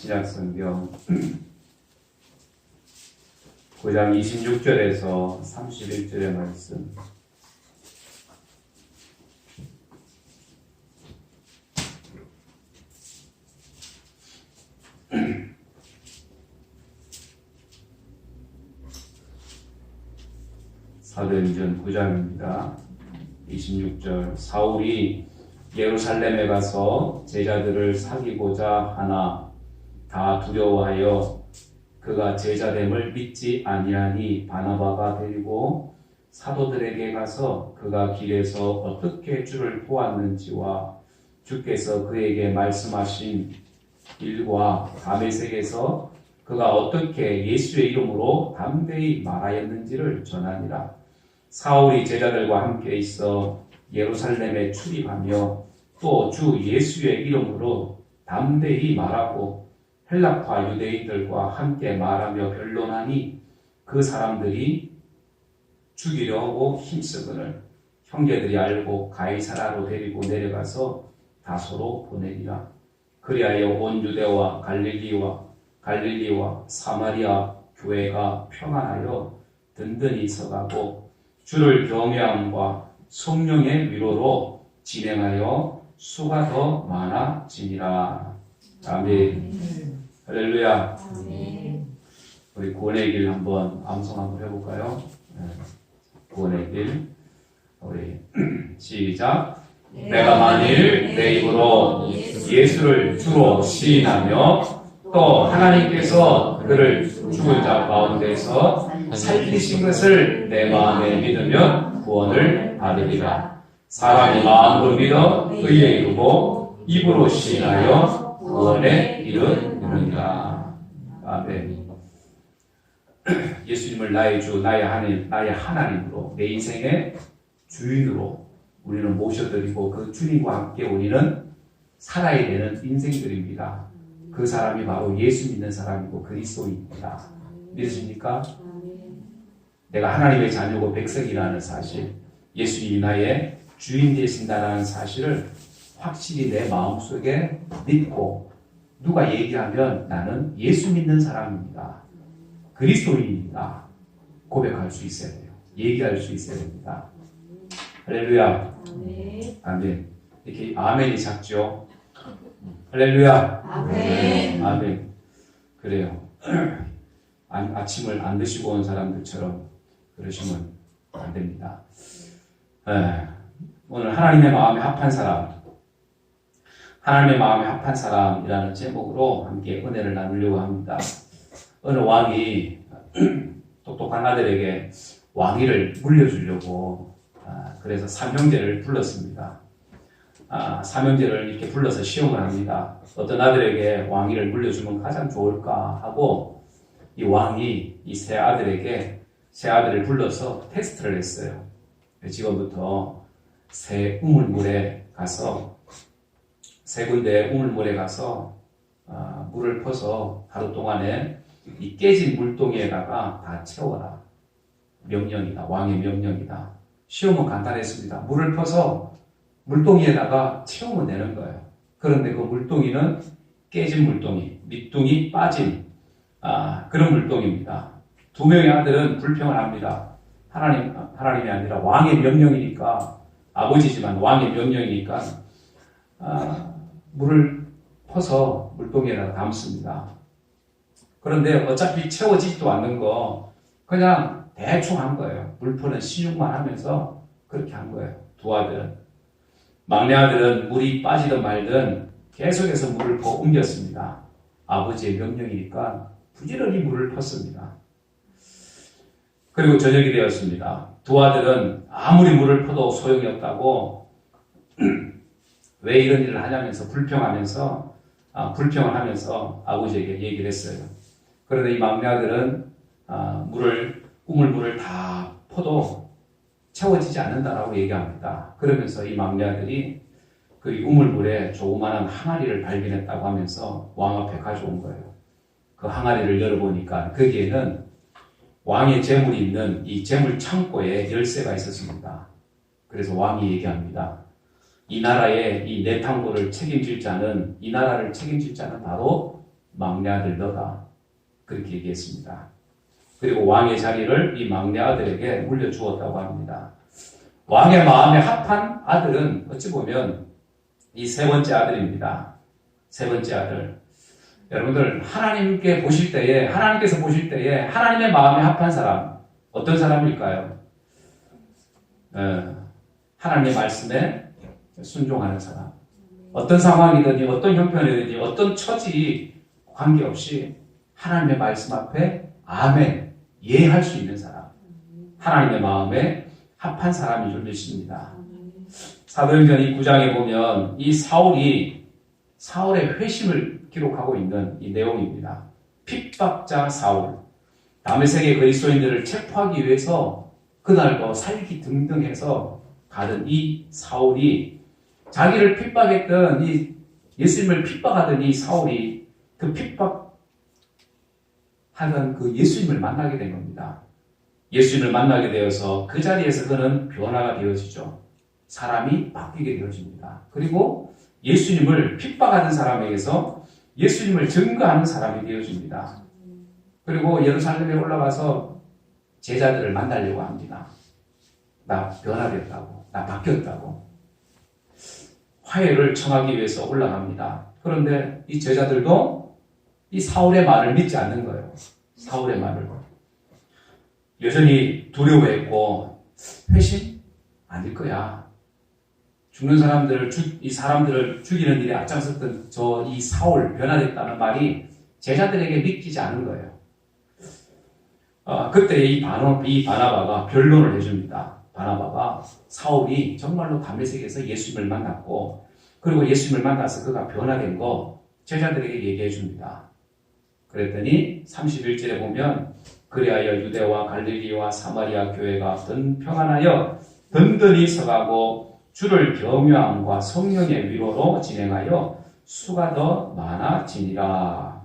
신약성경 9장 26절에서 31절의 말씀. 사도행전 9장입니다. 26절. 사울이 예루살렘에 가서 제자들을 사귀고자 하나 다 두려워하여 그가 제자됨을 믿지 아니하니 바나바가 데리고 사도들에게 가서 그가 길에서 어떻게 주를 보았는지와 주께서 그에게 말씀하신 일과 다메섹에서 그가 어떻게 예수의 이름으로 담대히 말하였는지를 전하니라. 사울이 제자들과 함께 있어 예루살렘에 출입하며 또 주 예수의 이름으로 담대히 말하고 헬라파 유대인들과 함께 말하며 변론하니 그 사람들이 죽이려고 힘쓰거늘 형제들이 알고 가이사라로 데리고 내려가서 다소로 보내니라. 그리하여 온 유대와 갈릴리와 사마리아 교회가 평안하여 든든히 서가고 주를 경외함과 성령의 위로로 진행하여 수가 더 많아지니라. 아멘. 할렐루야. 아멘. 우리 구원의 길 한번 암송 한번 해볼까요? 구원의 길. 우리 시작. 내가 만일 내 입으로 예수를 주로 시인하며 또 하나님께서 그를 죽은 자 가운데서 살리신 것을 내 마음에 믿으면 구원을 받으리라. 사람이 마음으로 믿어 의에 이르고 입으로 시인하여 구원에 이르느니라. 아멘. 예수님을 나의 주, 나의 하나님으로, 내 인생의 주인으로 우리는 모셔드리고 그 주님과 함께 우리는 살아야 되는 인생들입니다. 그 사람이 바로 예수 믿는 사람이고 그리스도입니다. 믿으십니까? 내가 하나님의 자녀고 백성이라는 사실, 예수님이 나의 주인 되신다는 사실을 확실히 내 마음속에 믿고 누가 얘기하면 나는 예수 믿는 사람입니다. 그리스도인입니다. 고백할 수 있어야 돼요. 얘기할 수 있어야 됩니다. 할렐루야. 아멘. 이렇게 아멘이 작죠? 할렐루야. 아멘. 아멘. 그래요. 아침을 안 드시고 온 사람들처럼 그러시면 안 됩니다. 오늘 하나님의 마음에 합한 사람, 하나님의 마음에 합한 사람이라는 제목으로 함께 은혜를 나누려고 합니다. 어느 왕이 똑똑한 아들에게 왕위를 물려주려고 그래서 삼형제를 불렀습니다. 삼형제를 이렇게 불러서 시험을 합니다. 어떤 아들에게 왕위를 물려주면 가장 좋을까 하고 이 왕이 이 세 아들을 불러서 테스트를 했어요. 지금부터 세 군데 우물물에 가서 물을 퍼서 하루 동안에 이 깨진 물동이에다가 다 채워라. 명령이다. 왕의 명령이다. 시험은 간단했습니다. 물을 퍼서 물동이에다가 채우면 되는 거예요. 그런데 그 물동이는 깨진 물동이, 밑둥이 빠진 그런 물동입니다. 두 명의 아들은 불평을 합니다. 하나님이 아니라 왕의 명령이니까, 아버지지만 왕의 명령이니까 물을 퍼서 물동이에다가 담습니다. 그런데 어차피 채워지지도 않는 거 그냥 대충 한 거예요. 물 퍼는 시중만 하면서 그렇게 한 거예요. 두 아들은. 막내 아들은 물이 빠지든 말든 계속해서 물을 퍼 옮겼습니다. 아버지의 명령이니까 부지런히 물을 폈습니다. 그리고 저녁이 되었습니다. 두 아들은 아무리 물을 퍼도 소용이 없다고 왜 이런 일을 하냐면서 불평을 하면서 아버지에게 얘기를 했어요. 그런데 이 막내 아들은 우물물을 다 퍼도 채워지지 않는다라고 얘기합니다. 그러면서 이 막내 아들이 그 우물물에 조그마한 항아리를 발견했다고 하면서 왕 앞에 가져온 거예요. 그 항아리를 열어보니까 거기에는 왕의 재물이 있는 이 재물 창고에 열쇠가 있었습니다. 그래서 왕이 얘기합니다. 이 나라의 이 내탕고를 책임질 자는, 이 나라를 책임질 자는 바로 막내 막내 아들 너다. 그렇게 얘기했습니다. 그리고 왕의 자리를 이 막내 아들에게 물려주었다고 합니다. 왕의 마음에 합한 아들은 어찌 보면 이 세 번째 아들입니다. 세 번째 아들. 여러분들 하나님께서 보실 때에 하나님의 마음에 합한 사람 어떤 사람일까요? 하나님의 말씀에 순종하는 사람. 어떤 상황이든지 어떤 형편이든지 어떤 처지 관계없이 하나님의 말씀 앞에 아멘, 예 할 수 있는 사람. 하나님의 마음에 합한 사람이 좀 있습니다. 사도행전 이 9장에 보면 이 사울의 회심을 기록하고 있는 이 내용입니다. 핍박자 사울. 다메섹의 그리스도인들을 체포하기 위해서 그날도 살기 등등해서 가던 이 사울이 자기를 핍박했던 이 예수님을 핍박하던 이 사울이 그 핍박하던 그 예수님을 만나게 된 겁니다. 예수님을 만나게 되어서 그 자리에서 그는 변화가 되어지죠. 사람이 바뀌게 되어집니다. 그리고 예수님을 핍박하는 사람에게서 예수님을 증거하는 사람이 되어집니다. 그리고 예루살렘에 올라가서 제자들을 만나려고 합니다. 나 변화됐다고, 나 바뀌었다고. 화해를 청하기 위해서 올라갑니다. 그런데 이 제자들도 이 사울의 말을 믿지 않는 거예요. 사울의 말을. 여전히 두려워했고, 회심? 아닐 거야. 죽는 이 사람들을 죽이는 일에 앞장섰던 이 사울, 변화됐다는 말이 제자들에게 믿기지 않은 거예요. 그때 이 바나바가 변론을 해줍니다. 바나바가 사울이 정말로 다메섹에서 예수님을 만났고, 그리고 예수님을 만나서 그가 변화된 거 제자들에게 얘기해 줍니다. 그랬더니 31절에 보면 그리하여 유대와 갈릴리와 사마리아 교회가 평안하여 든든히 서가고 주를 경외함과 성령의 위로로 진행하여 수가 더 많아지니라.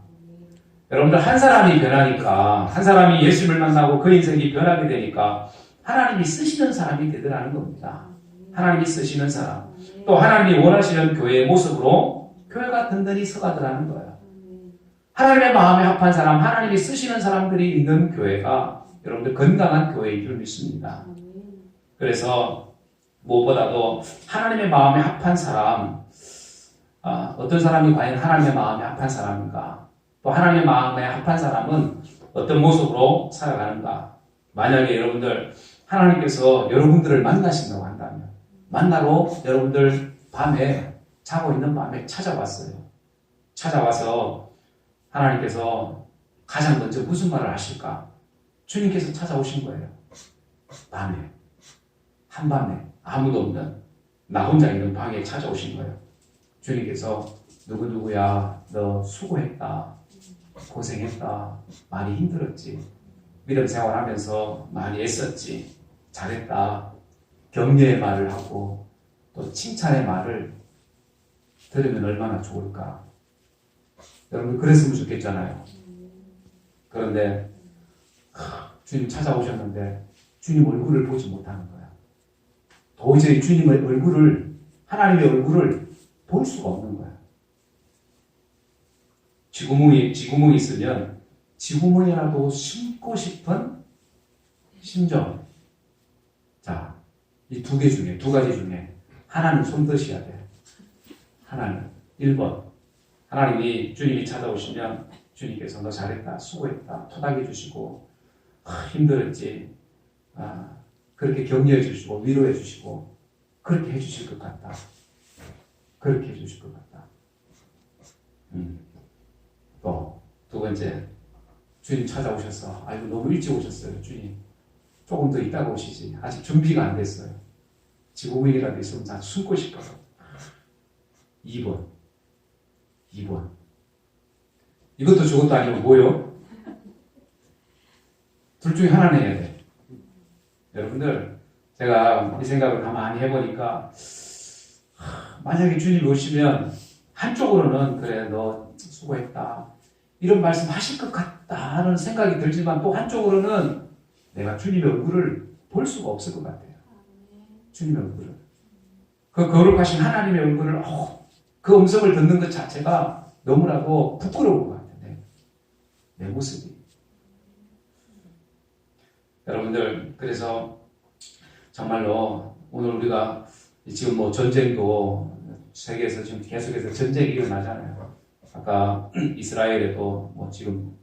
여러분들 한 사람이 변하니까, 한 사람이 예수님을 만나고 그 인생이 변하게 되니까 하나님이 쓰시는 사람이 되더라는 겁니다. 하나님이 쓰시는 사람. 또 하나님이 원하시는 교회의 모습으로 교회가 든든히 서가더라는 거예요. 하나님의 마음에 합한 사람, 하나님이 쓰시는 사람들이 있는 교회가 여러분들 건강한 교회인 줄 믿습니다. 그래서 무엇보다도 하나님의 마음에 합한 사람, 어떤 사람이 과연 하나님의 마음에 합한 사람인가? 또 하나님의 마음에 합한 사람은 어떤 모습으로 살아가는가? 만약에 여러분들 하나님께서 여러분들을 만나신다고 한다면, 만나러 여러분들 자고 있는 밤에 찾아왔어요. 찾아와서 하나님께서 가장 먼저 무슨 말을 하실까? 주님께서 찾아오신 거예요. 한밤에 아무도 없는 나 혼자 있는 방에 찾아오신 거예요. 주님께서 누구야, 너 수고했다, 고생했다, 많이 힘들었지, 믿음 생활하면서 많이 애썼지, 잘했다, 격려의 말을 하고 또 칭찬의 말을 들으면 얼마나 좋을까. 여러분 그랬으면 좋겠잖아요. 그런데 주님 찾아오셨는데 주님 얼굴을 보지 못하는 거야. 도저히 주님의 하나님의 얼굴을 볼 수가 없는 거야. 쥐구멍이 있으면 쥐구멍이라도 심고 싶은 심정. 자, 이 두 가지 중에 하나는 손드셔야 돼. 하나는 1번. 주님이 찾아오시면 주님께서 너 잘했다, 수고했다, 토닥여 주시고, 힘들었지, 그렇게 격려해 주시고, 위로해 주시고, 그렇게 해 주실 것 같다. 그렇게 해 주실 것 같다. 또, 두 번째, 주님 찾아오셔서, 아이고, 너무 일찍 오셨어요, 주님. 조금 더 이따가 오시지. 아직 준비가 안 됐어요. 지구명이라도 있으면 다 숨고 싶어서. 2번. 이것도 저것도 아니고 뭐요? 둘 중에 하나는 해야 돼. 여러분들, 제가 이 생각을 가만히 해보니까, 만약에 주님이 오시면, 한쪽으로는, 그래, 너 수고했다, 이런 말씀 하실 것 같다는 생각이 들지만, 또 한쪽으로는 내가 주님의 얼굴을 볼 수가 없을 것 같아요. 주님의 얼굴을. 그 거룩하신 하나님의 얼굴을, 그 음성을 듣는 것 자체가 너무나도 부끄러운 것 같아요. 내 모습이. 여러분들, 그래서 정말로 오늘 우리가 지금 뭐 전쟁도 세계에서 지금 계속해서 전쟁이 일어나잖아요. 아까 이스라엘에도 뭐 지금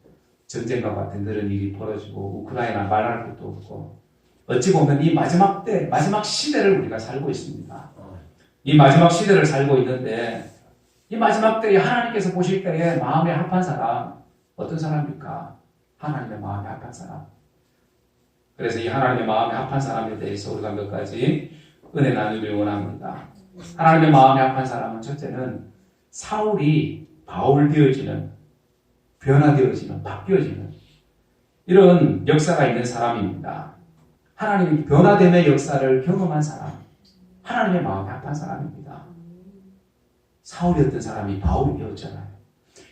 전쟁과 같은 그런 일이 벌어지고 우크라이나 말할 것도 없고, 어찌 보면 이 마지막 때, 마지막 시대를 우리가 살고 있습니다. 이 마지막 시대를 살고 있는데, 이 마지막 때에 하나님께서 보실 때에 마음에 합한 사람, 어떤 사람입니까? 하나님의 마음에 합한 사람. 그래서 이 하나님의 마음에 합한 사람에 대해서 우리가 몇 가지 은혜 나누길 원합니다. 하나님의 마음에 합한 사람은 첫째는 사울이 바울 되어지는, 변화되어지는, 바뀌어지는 이런 역사가 있는 사람입니다. 하나님이 변화됨의 역사를 경험한 사람, 하나님의 마음에 합한 사람입니다. 사울이었던 사람이 바울이 되었잖아요.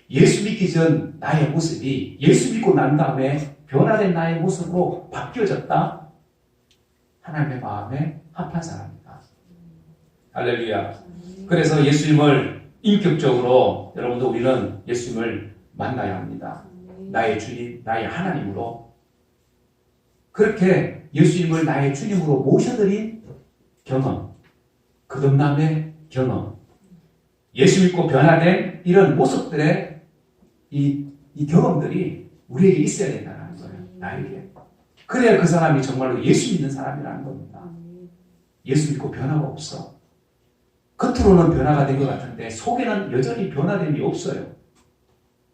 예수 믿기 전 나의 모습이 예수 믿고 난 다음에 변화된 나의 모습으로 바뀌어졌다. 하나님의 마음에 합한 사람입니다. 할렐루야. 그래서 예수님을 인격적으로 여러분도 우리는 예수님을 만나야 합니다. 나의 주님, 나의 하나님으로. 그렇게 예수님을 나의 주님으로 모셔드린 경험, 거듭남의 경험, 예수 믿고 변화된 이런 모습들의 이 경험들이 우리에게 있어야 된다는 거예요. 나에게. 그래야 그 사람이 정말로 예수 믿는 사람이라는 겁니다. 예수 믿고 변화가 없어. 겉으로는 변화가 된 것 같은데 속에는 여전히 변화됨이 없어요.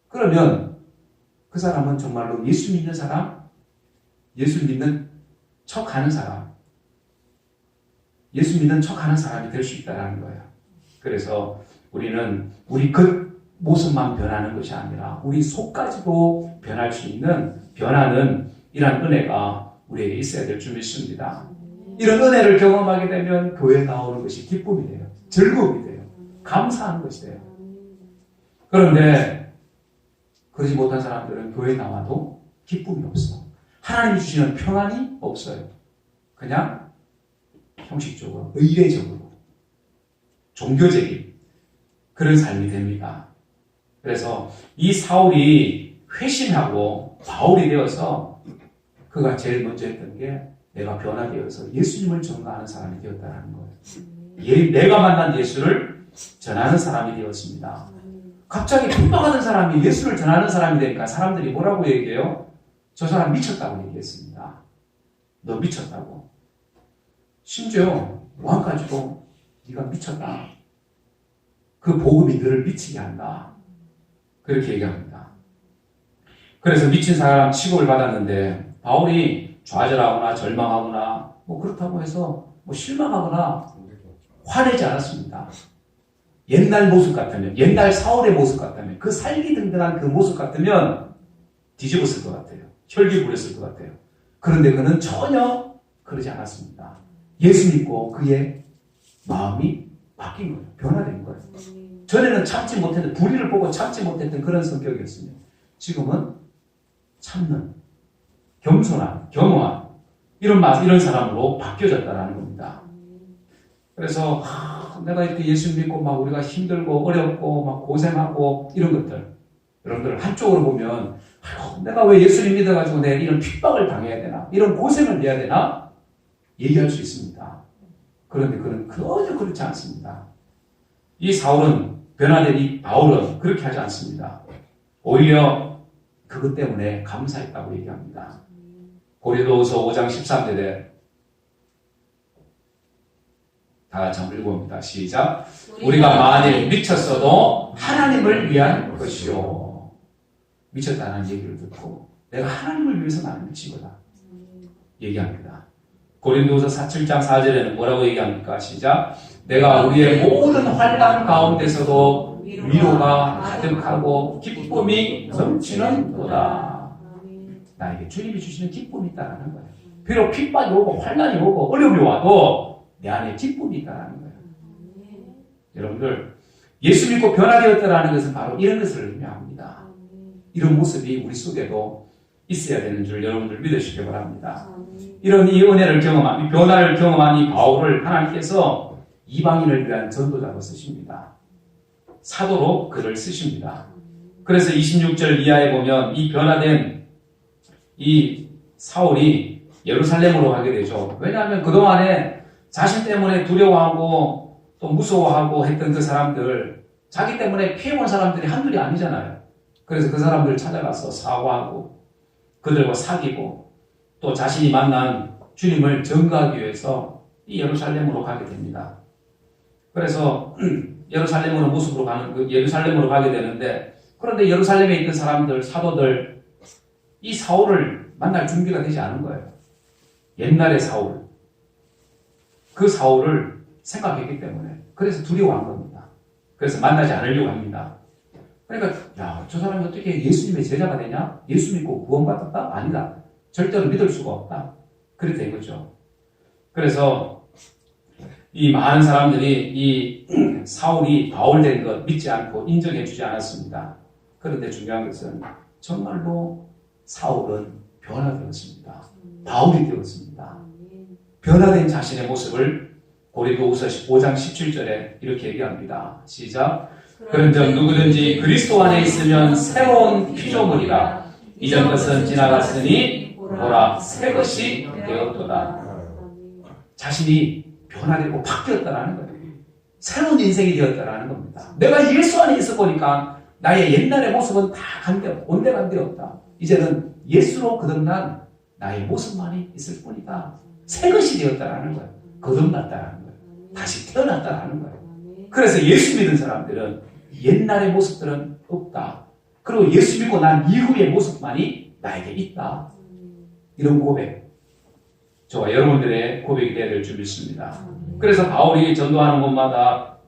그러면 그 사람은 정말로 예수 믿는 사람, 예수 믿는 척하는 사람, 예수 믿는 척하는 사람이 될 수 있다는 거예요. 그래서 우리는 우리 겉모습만 변하는 것이 아니라 우리 속까지도 변할 수 있는 변화는 이런 은혜가 우리에게 있어야 될 줄 믿습니다. 이런 은혜를 경험하게 되면 교회에 나오는 것이 기쁨이 돼요. 즐거움이 돼요. 감사하는 것이 돼요. 그런데 그러지 못한 사람들은 교회에 나와도 기쁨이 없어. 하나님이 주시는 평안이 없어요. 그냥 형식적으로, 의례적으로, 종교적인 그런 삶이 됩니다. 그래서 이 사울이 회심하고 바울이 되어서 그가 제일 먼저 했던 게 내가 변화되어서 예수님을 전가하는 사람이 되었다는 거예요. 내가 만난 예수를 전하는 사람이 되었습니다. 갑자기 핍박하던 사람이 예수를 전하는 사람이 되니까 사람들이 뭐라고 얘기해요? 저 사람 미쳤다고 얘기했습니다. 너 미쳤다고. 심지어 왕까지도 네가 미쳤다. 그 복음이 너를 미치게 한다. 그렇게 얘기합니다. 그래서 미친 사람 취급을 받았는데 바울이 좌절하거나 절망하거나 뭐 그렇다고 해서 뭐 실망하거나 화내지 않았습니다. 옛날 모습 같으면, 옛날 사울의 모습 같으면, 그 살기등등한 그 모습 같으면 뒤집었을 것 같아요. 혈기 부렸을 것 같아요. 그런데 그는 전혀 그러지 않았습니다. 예수 믿고 그의 마음이 바뀐 거예요. 변화된 거예요. 전에는 참지 못했던, 불의를 보고 참지 못했던 그런 성격이었으면 지금은 참는, 겸손한, 겸허한 이런 사람으로 바뀌어졌다는 겁니다. 그래서 내가 이렇게 예수 믿고 막 우리가 힘들고 어렵고 막 고생하고 이런 것들, 여러분들 한쪽으로 보면 내가 왜 예수님 믿어가지고 내가 이런 핍박을 당해야 되나, 이런 고생을 해야 되나 얘기할 수 있습니다. 그런데 그는 전혀 그렇지 않습니다. 이 사울은, 변화된 이 바울은 그렇게 하지 않습니다. 오히려 그것 때문에 감사했다고 얘기합니다. 고린도후서 5장 13절에 다 같이 한번 읽어봅니다. 시작. 우리가 만일 미쳤어도 하나님을 위한 것이요. 미쳤다는 얘기를 듣고 내가 하나님을 위해서 나는 미치거다 얘기합니다. 고린도후서 7장 4절에는 뭐라고 얘기합니까? 시작. 내가 우리의 모든 환난 가운데서도 위로가 가득하고 기쁨이 넘치는도다. 나에게 주님이 주시는 기쁨이 있다는 거예요. 비록 핍박이 오고 환난이 오고 어려움이 와도 내 안에 기쁨이 있다는 거예요. 여러분들, 예수 믿고 변화되었다는 것은 바로 이런 것을 의미합니다. 이런 모습이 우리 속에도 있어야 되는 줄 여러분들 믿으시기 바랍니다. 이런 이 은혜를 경험한, 이 변화를 경험한 이 바울을 하나님께서 이방인을 위한 전도자로 쓰십니다. 사도로 그를 쓰십니다. 그래서 26절 이하에 보면 이 변화된 이 사울이 예루살렘으로 가게 되죠. 왜냐하면 그동안에 자신 때문에 두려워하고 또 무서워하고 했던 그 사람들, 자기 때문에 피해온 사람들이 한둘이 아니잖아요. 그래서 그 사람들을 찾아가서 사과하고 그들과 사귀고 또 자신이 만난 주님을 전가하기 위해서 이 예루살렘으로 가게 됩니다. 그래서 예루살렘으로 가게 되는데, 그런데 예루살렘에 있던 사람들, 사도들, 이 사울을 만날 준비가 되지 않은 거예요. 옛날의 사울, 그 사울을 생각했기 때문에. 그래서 두려워한 겁니다. 그래서 만나지 않으려고 합니다. 그러니까 야, 저 사람이 어떻게 예수님의 제자가 되냐? 예수 믿고 구원받았다? 아니다. 절대로 믿을 수가 없다. 그렇게 된 거죠. 그래서 이 많은 사람들이 이 사울이 바울 된 것 믿지 않고 인정해 주지 않았습니다. 그런데 중요한 것은 정말로 사울은 변화되었습니다. 바울이 되었습니다. 변화된 자신의 모습을 고린도후서 15장 17절에 이렇게 얘기합니다. 시작. 그런즉 누구든지 그리스도 안에 있으면 새로운 피조물이라. 이전 것은 지나갔으니 보라 새 것이 되었도다. 자신이 변화되고 바뀌었다라는 거예요. 새로운 인생이 되었다라는 겁니다. 내가 예수 안에 있어 보니까 나의 옛날의 모습은 다 온데간데없다. 이제는 예수로 거듭난 나의 모습만이 있을 뿐이다. 새 것이 되었다라는 거예요. 거듭났다라는 거예요. 다시 태어났다라는 거예요. 그래서 예수 믿은 사람들은 옛날의 모습들은 없다. 그리고 예수 믿고 난 이후의 모습만이 나에게 있다. 이런 고백, 저와 여러분들의 고백이 되어야 될 줄 믿습니다. 그래서 바울이 전도하는 곳마다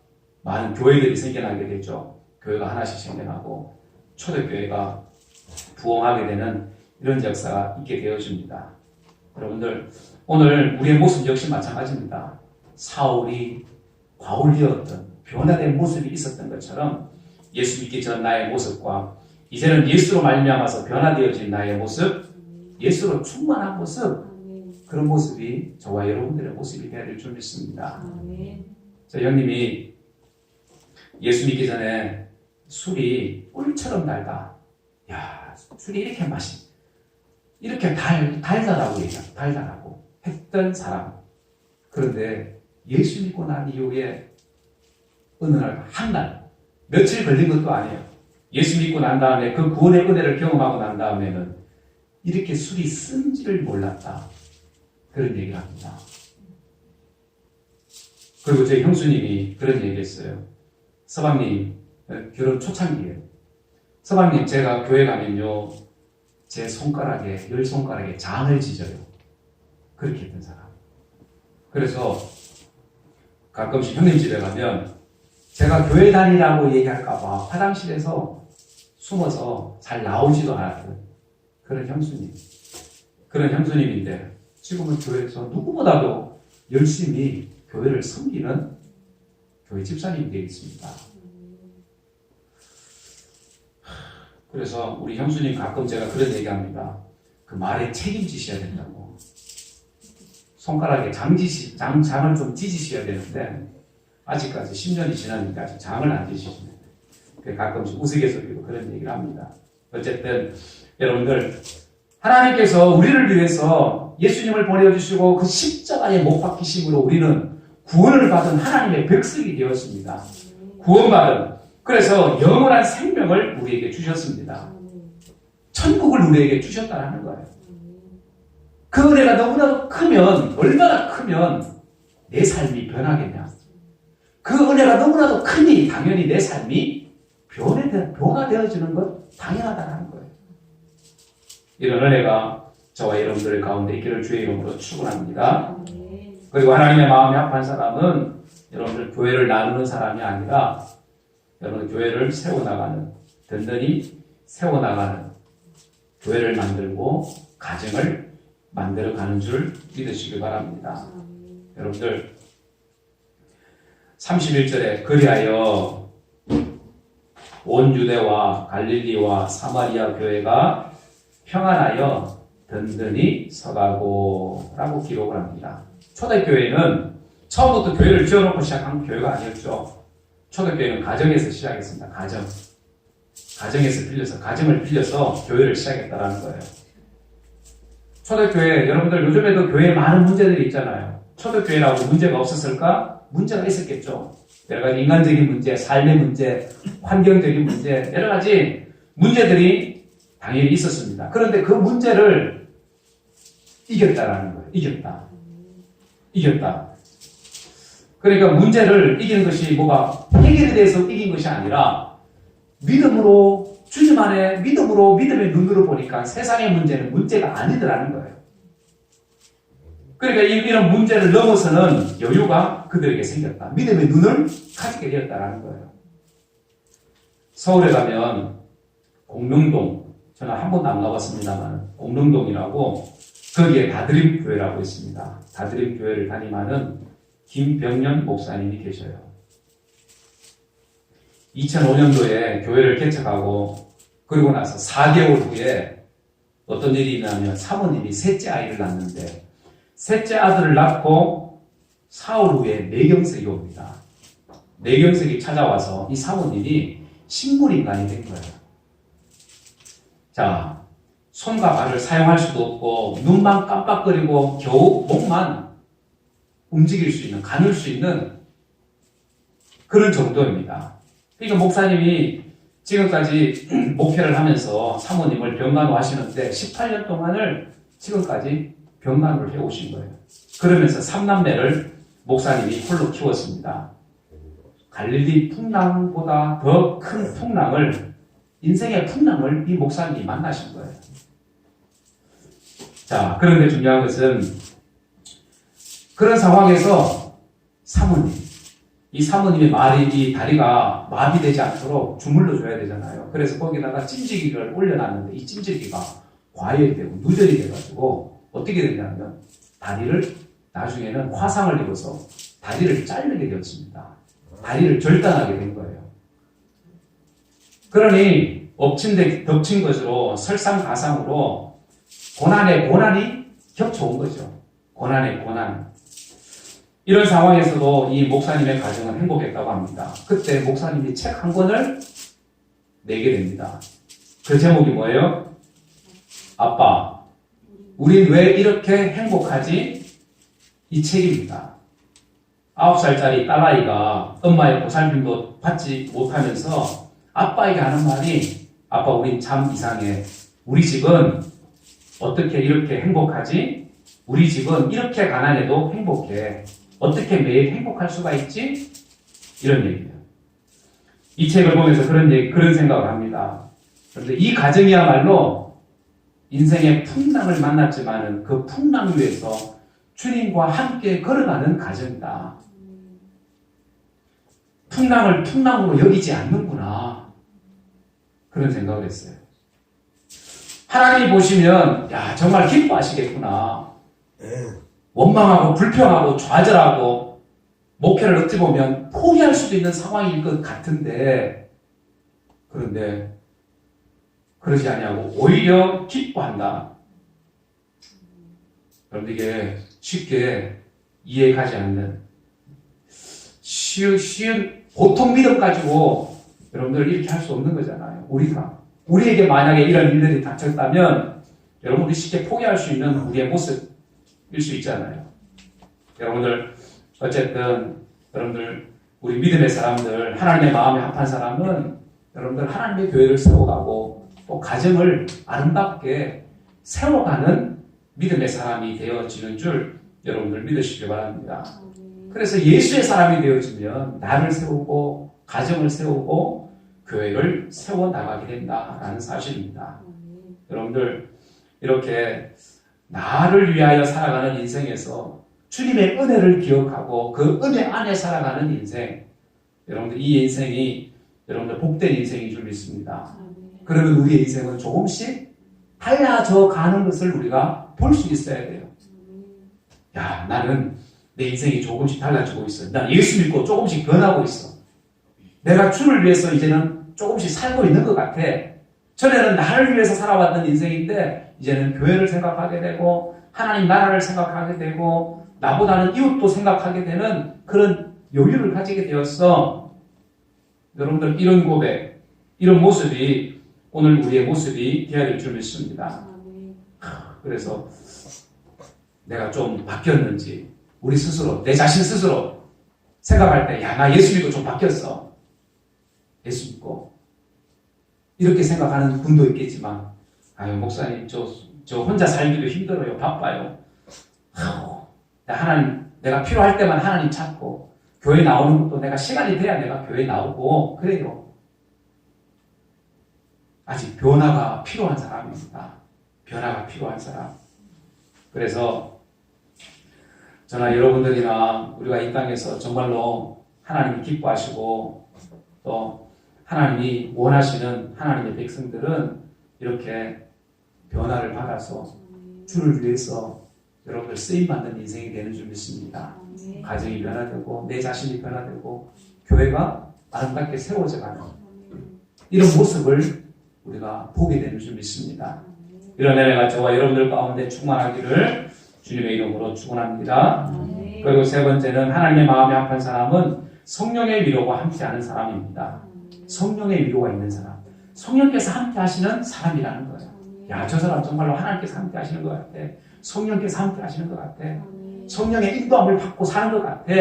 많은 교회들이 생겨나게 되죠. 교회가 하나씩 생겨나고 초대교회가 부흥하게 되는 이런 역사가 있게 되어집니다. 여러분들, 오늘 우리의 모습 역시 마찬가지입니다. 사울이 바울이었던 변화된 모습이 있었던 것처럼 예수 믿기 전 나의 모습과 이제는 예수로 말미암아서 변화되어진 나의 모습, 예수로 충만한 모습, 그런 모습이 저와 여러분들의 모습이 되어야 될 줄 믿습니다. 저 형님이 예수 믿기 전에 술이 꿀처럼 달다. 야, 술이 이렇게 이렇게 달달하고 얘기해요. 달달하고 했던 사람. 그런데 예수 믿고 난 이후에 어느 날, 한 날, 며칠 걸린 것도 아니에요. 예수 믿고 난 다음에 그 구원의 은혜를 경험하고 난 다음에는 이렇게 술이 쓴지를 몰랐다. 그런 얘기를 합니다. 그리고 제 형수님이 그런 얘기를 했어요. 서방님, 결혼 초창기에 서방님, 제가 교회 가면요 제 손가락에, 열 손가락에 장을 찢어요. 그렇게 했던 사람. 그래서 가끔씩 형님 집에 가면 제가 교회 다니라고 얘기할까봐 화장실에서 숨어서 잘 나오지도 않았던 그런 형수님인데 지금은 교회에서 누구보다도 열심히 교회를 섬기는 교회 집사님이 되어 있습니다. 그래서 우리 형수님 가끔 제가 그런 얘기합니다. 그 말에 책임지셔야 된다고. 손가락에 장을 좀 찢으셔야 되는데 아직까지 10년이 지나니까 아직 장을 안 찢으시네. 가끔씩 우스갯소리로 그런 얘기를 합니다. 어쨌든 여러분들, 하나님께서 우리를 위해서 예수님을 보내주시고 그 십자가에 못 박히심으로 우리는 구원을 받은 하나님의 백성이 되었습니다. 구원받은, 그래서 영원한 생명을 우리에게 주셨습니다. 천국을 우리에게 주셨다는 거예요. 그 은혜가 너무나도 크면, 얼마나 크면 내 삶이 변하겠냐. 그 은혜가 너무나도 크니 당연히 내 삶이 변화되어지는 것 당연하다는 거예요. 이런 은혜가 저와 여러분들 가운데 있기를 주의 이름으로 축원합니다. 그리고 하나님의 마음이 합한 사람은 여러분들 교회를 나누는 사람이 아니라 여러분 교회를 세워나가는, 든든히 세워나가는 교회를 만들고 가정을 만들어가는 줄 믿으시길 바랍니다. 여러분들 31절에 그리하여 온 유대와 갈릴리와 사마리아 교회가 평안하여 든든히 서가고 라고 기록을 합니다. 초대교회는 처음부터 교회를 지어놓고 시작한 교회가 아니었죠. 초대교회는 가정에서 시작했습니다. 가정을 빌려서 교회를 시작했다라는 거예요. 초대교회, 여러분들 요즘에도 교회에 많은 문제들이 있잖아요. 초대교회라고 문제가 없었을까? 문제가 있었겠죠. 여러 가지 인간적인 문제, 삶의 문제, 환경적인 문제, 여러 가지 문제들이 당연히 있었습니다. 그런데 그 문제를 이겼다라는 거예요. 이겼다. 그러니까 문제를 이기는 것이 뭐가 해결에 대해서 이긴 것이 아니라 믿음으로, 주님 안에 믿음으로, 믿음의 눈으로 보니까 세상의 문제는 문제가 아니더라는 거예요. 그러니까 이런 문제를 넘어서는 여유가 그들에게 생겼다. 믿음의 눈을 가지게 되었다라는 거예요. 서울에 가면 공릉동, 저는 한 번도 안 가봤습니다만 공릉동이라고 거기에 다드림 교회라고 있습니다. 다드림 교회를 담임하는 김병년 목사님이 계셔요. 2005년도에 교회를 개척하고 그리고 나서 4개월 후에 어떤 일이 있냐면 사모님이 셋째 아이를 낳는데 셋째 아들을 낳고 4월 후에 뇌경색이 옵니다. 뇌경색이 찾아와서 이 사모님이 식물인간이 된 거예요. 자, 손과 발을 사용할 수도 없고 눈만 깜빡거리고 겨우 목만 움직일 수 있는, 가눌 수 있는 그런 정도입니다. 그러니까 목사님이 지금까지 목회를 하면서 사모님을 병간호하시는데 18년 동안을 지금까지 병간호를 해오신 거예요. 그러면서 3남매를 목사님이 홀로 키웠습니다. 갈릴리 풍랑보다 더 큰 풍랑을, 인생의 풍랑을 이 목사님이 만나신 거예요. 자, 그런데 중요한 것은 그런 상황에서 이 사모님의 이 다리가 마비되지 않도록 주물러 줘야 되잖아요. 그래서 거기다가 찜질기를 올려놨는데 이 찜질기가 과열이 되고 누전이 돼가지고 어떻게 되냐면 다리를 나중에는 화상을 입어서 다리를 자르게 되었습니다. 다리를 절단하게 된 거예요. 그러니 덮친 것으로 설상가상으로 고난에 고난이 겹쳐온 거죠. 고난에 고난. 이런 상황에서도 이 목사님의 가정은 행복했다고 합니다. 그때 목사님이 책 한 권을 내게 됩니다. 그 제목이 뭐예요? 아빠, 우린 왜 이렇게 행복하지? 이 책입니다. 9살짜리 딸아이가 엄마의 보살핌도 받지 못하면서 아빠에게 하는 말이 아빠, 우린 참 이상해. 우리 집은 어떻게 이렇게 행복하지? 우리 집은 이렇게 가난해도 행복해. 어떻게 매일 행복할 수가 있지? 이런 얘기예요. 이 책을 보면서 그런 생각을 합니다. 그런데 이 가정이야말로 인생의 풍랑을 만났지만은 그 풍랑 위에서 주님과 함께 걸어가는 가정이다. 풍랑을 풍랑으로 여기지 않는구나. 그런 생각을 했어요. 하나님이 보시면, 야, 정말 기뻐하시겠구나. 원망하고 불평하고 좌절하고 목회를 어찌 보면 포기할 수도 있는 상황일 것 같은데, 그런데 그러지 않냐고 오히려 기뻐한다. 여러분, 이게 쉽게 이해가지 않는 쉬운 보통 믿음 가지고 여러분들 이렇게 할 수 없는 거잖아요. 우리에게 만약에 이런 일들이 닥쳤다면 여러분들이 쉽게 포기할 수 있는 우리의 모습 일 수 있잖아요. 여러분들 어쨌든 여러분들 우리 믿음의 사람들, 하나님의 마음에 합한 사람은 여러분들 하나님의 교회를 세워가고 또 가정을 아름답게 세워가는 믿음의 사람이 되어지는 줄 여러분들 믿으시기 바랍니다. 그래서 예수의 사람이 되어지면 나를 세우고 가정을 세우고 교회를 세워나가게 된다라는 사실입니다. 여러분들 이렇게 나를 위하여 살아가는 인생에서 주님의 은혜를 기억하고 그 은혜 안에 살아가는 인생, 여러분들 이 인생이 여러분들 복된 인생인 줄 믿습니다. 그러면 우리의 인생은 조금씩 달라져 가는 것을 우리가 볼 수 있어야 돼요. 야, 나는 내 인생이 조금씩 달라지고 있어. 난 예수 믿고 조금씩 변하고 있어. 내가 주를 위해서 이제는 조금씩 살고 있는 것 같아. 전에는 나를 위해서 살아왔던 인생인데 이제는 교회를 생각하게 되고 하나님 나라를 생각하게 되고 나보다는 이웃도 생각하게 되는 그런 여유를 가지게 되었어. 여러분들 이런 고백, 이런 모습이 오늘 우리의 모습이 되어야 될 줄 믿습니다. 그래서 내가 좀 바뀌었는지 우리 스스로, 내 자신 스스로 생각할 때, 야, 나 예수 믿고 좀 바뀌었어. 예수 믿고. 이렇게 생각하는 분도 있겠지만, 아유, 목사님, 저 혼자 살기도 힘들어요. 바빠요. 하나님, 내가 필요할 때만 하나님 찾고, 교회 나오는 것도 내가 시간이 돼야 내가 교회 나오고, 그래요. 아직 변화가 필요한 사람입니다. 변화가 필요한 사람. 그래서 저나 여러분들이나 우리가 이 땅에서 정말로 하나님이 기뻐하시고 또 하나님이 원하시는 하나님의 백성들은 이렇게 변화를 받아서 주를 위해서 여러분들 쓰임받는 인생이 되는 줄 믿습니다. 가정이 변화되고 내 자신이 변화되고 교회가 아름답게 세워져가는 이런 모습을 우리가 보게 되는 줄 믿습니다. 이런 은혜가 저와 여러분들 가운데 충만하기를 주님의 이름으로 축원합니다. 그리고 세 번째는 하나님의 마음에 합한 사람은 성령의 위로가 함께하는 사람입니다. 성령의 위로가 있는 사람. 성령께서 함께 하시는 사람이라는 거예요. 야, 저 사람 정말로 하나님께서 함께 하시는 것 같아. 성령께서 함께 하시는 것 같아. 성령의 인도함을 받고 사는 것 같아.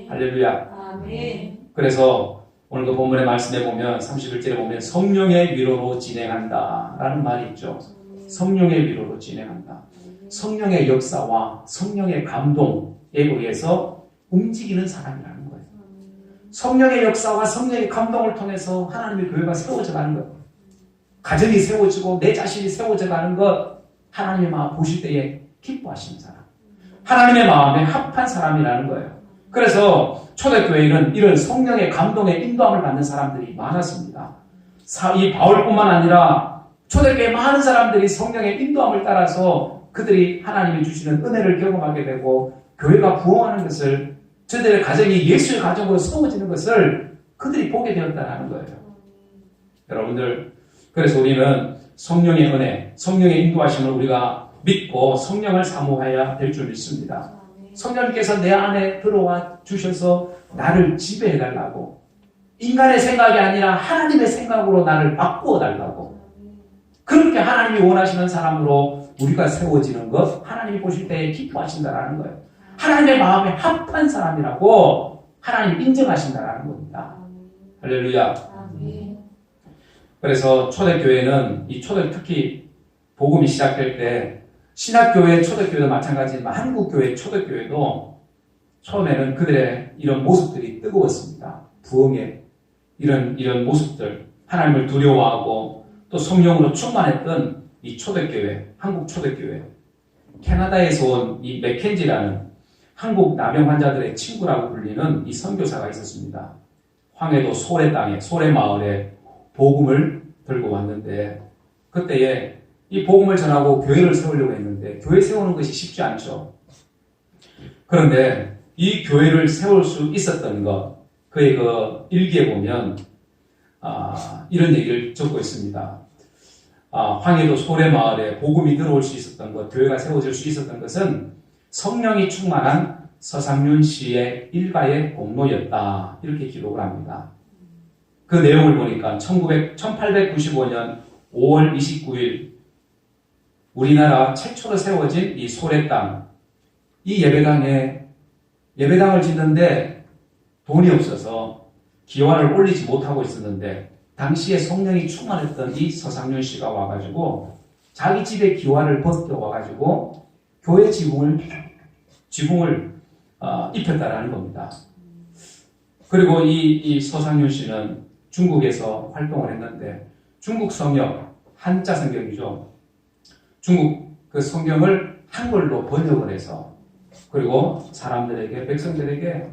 할렐루야. 그래서 오늘 그 본문의 말씀에 보면 31절에 보면 성령의 위로로 진행한다 라는 말이 있죠. 성령의 위로로 진행한다. 성령의 역사와 성령의 감동에 의해서 움직이는 사람이라는 거예요. 성령의 역사와 성령의 감동을 통해서 하나님의 교회가 세워져 가는 것, 가정이 세워지고 내 자신이 세워져 가는 것, 하나님의 마음 보실 때에 기뻐하시는 사람, 하나님의 마음에 합한 사람이라는 거예요. 그래서 초대교회에는 이런 성령의 감동에 인도함을 받는 사람들이 많았습니다. 이 바울뿐만 아니라 초대교회 많은 사람들이 성령의 인도함을 따라서 그들이 하나님이 주시는 은혜를 경험하게 되고 교회가 부흥하는 것을, 저들의 가정이 예수의 가정으로 세워지는 것을 그들이 보게 되었다는 거예요. 여러분들, 그래서 우리는 성령의 은혜, 성령의 인도하심을 우리가 믿고 성령을 사모해야 될 줄 믿습니다. 성령께서 내 안에 들어와 주셔서 나를 지배해달라고, 인간의 생각이 아니라 하나님의 생각으로 나를 바꾸어 달라고, 그렇게 하나님이 원하시는 사람으로 우리가 세워지는 것, 하나님이 보실 때 기뻐하신다라는 거예요. 하나님의 마음에 합한 사람이라고 하나님 인정하신다라는 겁니다. 할렐루야. 그래서 초대교회는 특히 복음이 시작될 때 신학교회 초대교회도 마찬가지지만 한국교회 초대교회도 처음에는 그들의 이런 모습들이 뜨거웠습니다. 부흥의 이런 모습들, 하나님을 두려워하고 또 성령으로 충만했던 이 초대교회, 한국 초대교회. 캐나다에서 온 이 맥켄지라는 한국 남영 환자들의 친구라고 불리는 이 선교사가 있었습니다. 황해도 소래 땅에, 소래 마을에 복음을 들고 왔는데 그때에 이 복음을 전하고 교회를 세우려고 했는데 교회 세우는 것이 쉽지 않죠. 그런데 이 교회를 세울 수 있었던 것, 그의 그 일기에 보면 이런 얘기를 적고 있습니다. 황해도 소래 마을에 복음이 들어올 수 있었던 것, 교회가 세워질 수 있었던 것은 성령이 충만한 서상윤 씨의 일가의 공로였다. 이렇게 기록을 합니다. 그 내용을 보니까 1895년 5월 29일 우리나라 최초로 세워진 이 소래 땅, 이 예배당을 짓는데 돈이 없어서 기와를 올리지 못하고 있었는데 당시에 성령이 충만했던 이 서상윤 씨가 와가지고 자기 집에 기와를 벗겨 와가지고 교회 지붕을 입혔다라는 겁니다. 그리고 이 서상윤 씨는 중국에서 활동을 했는데 중국 성경, 한자 성경이죠. 중국 그 성경을 한글로 번역을 해서 그리고 사람들에게, 백성들에게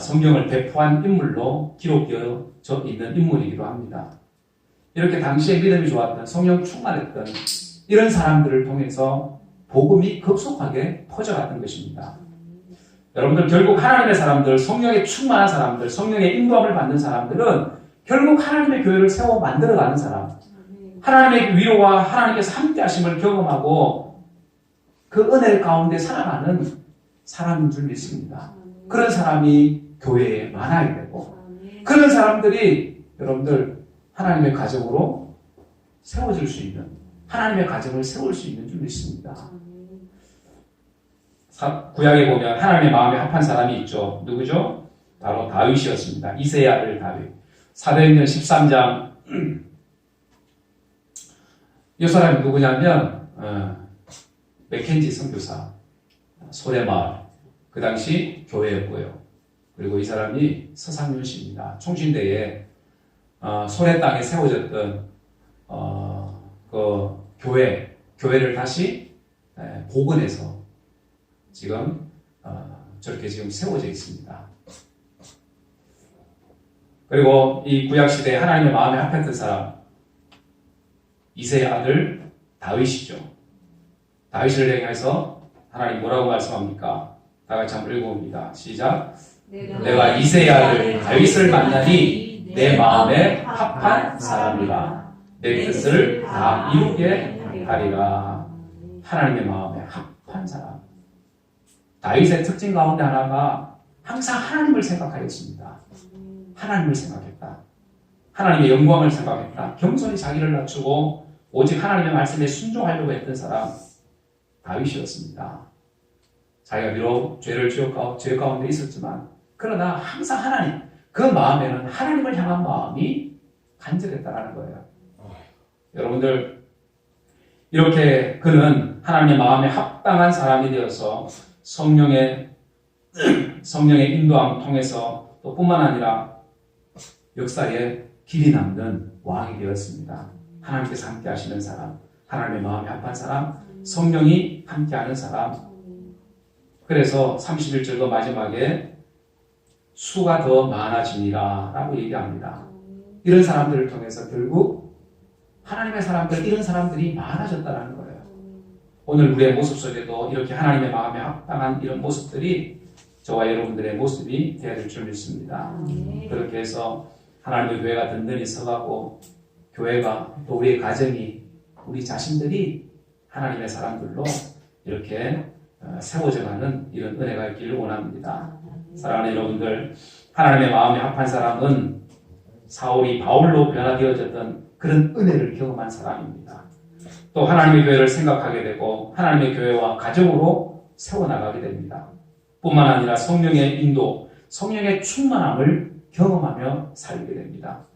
성경을 배포한 인물로 기록되어 있는 인물이기도 합니다. 이렇게 당시에 믿음이 좋았던, 성령 충만했던 이런 사람들을 통해서 복음이 급속하게 퍼져갔던 것입니다. 여러분들, 결국 하나님의 사람들, 성령에 충만한 사람들, 성령의 인도함을 받는 사람들은 결국 하나님의 교회를 세워 만들어가는 사람, 하나님의 위로와 하나님께서 함께 하심을 경험하고 그 은혜 가운데 살아가는 사람인 줄 믿습니다. 그런 사람이 교회에 많아야 되고 그런 사람들이 여러분들 하나님의 가정으로 세워질 수 있는, 하나님의 가정을 세울 수 있는 줄 믿습니다. 구약에 보면 하나님의 마음에 합한 사람이 있죠. 누구죠? 바로 다윗이었습니다. 이새의 아들 다윗. 사도행전 13장 이 사람이 누구냐면 맥켄지 선교사 소래마을 그 당시 교회였고요. 그리고 이 사람이 서상윤 씨입니다. 총신대에 소래 땅에 세워졌던 그 교회를 다시 복원해서 지금 저렇게 지금 세워져 있습니다. 그리고 이 구약 시대에 하나님의 마음에 합했던 사람 이새의 아들 다윗이죠. 다윗을 향해서 하나님 뭐라고 말씀합니까? 다 같이 한번 읽어봅니다. 시작. 내가 이새의 아들 다윗을 만나니 내 마음에 합한 사람이라 내 뜻을 다 이루게 하리라. 하나님의 마음에 합한 사람. 다윗의 특징 가운데 하나가 항상 하나님을 생각하였습니다. 하나님을 생각했다. 하나님의 영광을 생각했다. 겸손히 자기를 낮추고 오직 하나님의 말씀에 순종하려고 했던 사람 다윗이었습니다. 자기가 비록 죄 가운데 있었지만 그러나 항상 하나님, 그 마음에는 하나님을 향한 마음이 간절했다는 거예요. 여러분들, 이렇게 그는 하나님의 마음에 합당한 사람이 되어서 성령의 인도함을 통해서 또 뿐만 아니라 역사에 길이 남는 왕이 되었습니다. 하나님께서 함께 하시는 사람, 하나님의 마음에 합한 사람, 성령이 함께하는 사람. 그래서 31절도 마지막에 수가 더 많아지니라 라고 얘기합니다. 이런 사람들을 통해서 결국 하나님의 사람들, 이런 사람들이 많아졌다는 거예요. 오늘 우리의 모습 속에도 이렇게 하나님의 마음에 합당한 이런 모습들이 저와 여러분들의 모습이 되어야 될 줄 믿습니다. 그렇게 해서 하나님의 교회가 든든히 서가고 교회가 또 우리의 가정이 우리 자신들이 하나님의 사람들로 이렇게 세워져가는 이런 은혜가 있기를 원합니다. 사랑하는 여러분들, 하나님의 마음에 합한 사람은 사울이 바울로 변화되어졌던 그런 은혜를 경험한 사람입니다. 또 하나님의 교회를 생각하게 되고 하나님의 교회와 가정으로 세워나가게 됩니다. 뿐만 아니라 성령의 인도, 성령의 충만함을 경험하며 살게 됩니다.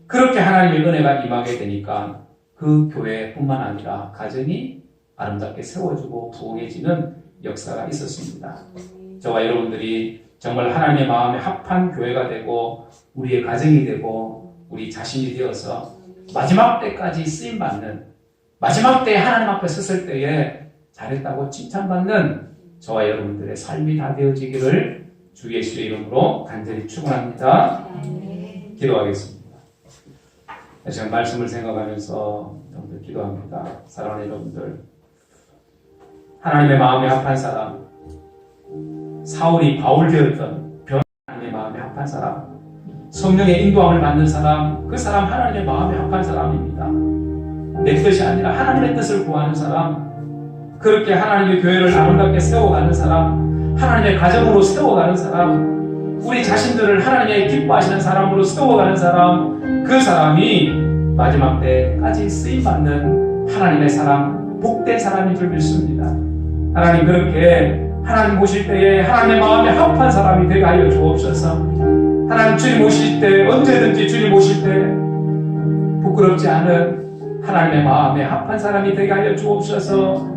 그렇게 하나님의 은혜가 임하게 되니까 그 교회뿐만 아니라 가정이 아름답게 세워지고 부흥해지는 역사가 있었습니다. 저와 여러분들이 정말 하나님의 마음에 합한 교회가 되고 우리의 가정이 되고 우리 자신이 되어서 마지막 때까지 쓰임받는, 마지막 때에 하나님 앞에 섰을 때에 잘했다고 칭찬받는 저와 여러분들의 삶이 다 되어지기를 주 예수의 이름으로 간절히 축원합니다. 기도하겠습니다. 지금 말씀을 생각하면서 여러분들 기도합니다. 사랑하는 여러분들, 하나님의 마음에 합한 사람, 사울이 바울 되었던 하나님의 마음에 합한 사람, 성령의 인도함을 받는 사람, 그 사람 하나님의 마음에 합한 사람입니다. 내 뜻이 아니라 하나님의 뜻을 구하는 사람, 그렇게 하나님의 교회를 아름답게 세워가는 사람, 하나님의 가정으로 세워가는 사람, 우리 자신들을 하나님의 기뻐하시는 사람으로 세워가는 사람, 그 사람이 마지막 때까지 쓰임받는 하나님의 사람, 복된 사람인 줄 믿습니다. 하나님, 그렇게 하나님 보실 때에 하나님의 마음에 합한 사람이 되게 하여 주옵소서. 하나님, 주님 오실 때, 언제든지 주님 오실 때 부끄럽지 않은 하나님의 마음에 합한 사람이 되게 하여 주옵소서.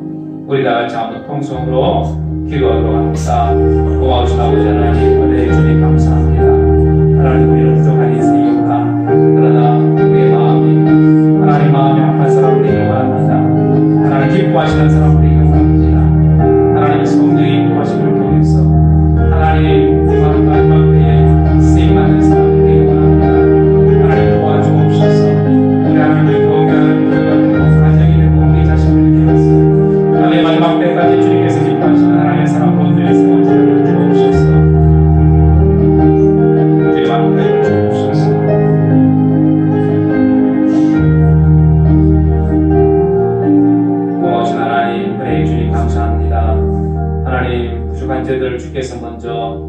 우리 다 같이 한번 통성으로 기도하도록 합니다. 고마우신 아버지 하나님, 은혜에 주님 감사합니다. 하나님, 우리는 부족한 인생이옵다. 그러나 우리의 마음이 하나님 마음에 합한 사람을 되기 원합니다. 하나님 기뻐하시는 사람을 되기 원합니다. 하나님의 성령의 인도하심을 통해서 하나님 마지막 때에 쓰임받는 사람을 되기 원합니다. 하나님 도와주옵소서. 우리 하나님의 교회가 되고 가정이 되고 우리 자신을 위해서 하나님 마지막 때까지 주님께서 기뻐하시는 하나님의 사람으로 늘 세워지게 주옵소서. 주님 앞에 주옵소서. 고마우신 하나님, 은혜의 주님 감사합니다. 하나님, 부족한 저희들을 주께서 먼저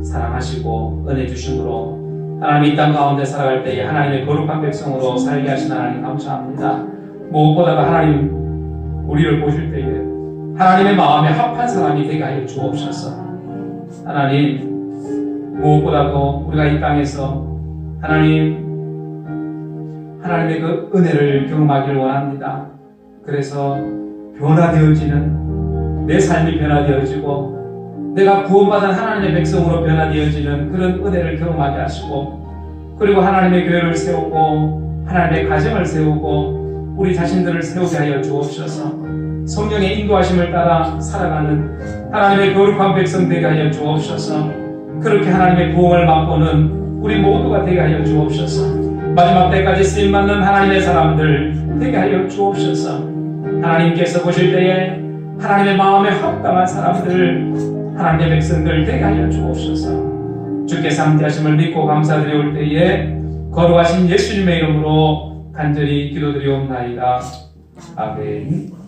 사랑하시고 은혜 주심으로 하나님 이 땅 가운데 살아갈 때에 하나님의 거룩한 백성으로 살게 하신 하나님 감사합니다. 무엇보다도 하나님 우리를 보실 때에 하나님의 마음에 합한 사람이 되게 하여 주옵소서. 하나님, 무엇보다도 우리가 이 땅에서 하나님의 그 은혜를 경험하기를 원합니다. 그래서 변화되어지는 내 삶이 변화되어지고 내가 구원받은 하나님의 백성으로 변화되어지는 그런 은혜를 경험하게 하시고, 그리고 하나님의 교회를 세우고 하나님의 가정을 세우고 우리 자신들을 세우게 하여 주옵소서. 성령의 인도하심을 따라 살아가는 하나님의 거룩한 백성 되게 하여 주옵소서. 그렇게 하나님의 부흥을 맛보는 우리 모두가 되게 하여 주옵소서. 마지막 때까지 쓰임받는 하나님의 사람들 되게 하여 주옵소서. 하나님께서 보실 때에 하나님의 마음에 합당한 사람들, 하나님의 백성들 되게 하여 주옵소서. 주께서 함께하심을 믿고 감사드려올 때에 거룩하신 예수님의 이름으로 간절히 기도드리옵나이다. 아멘.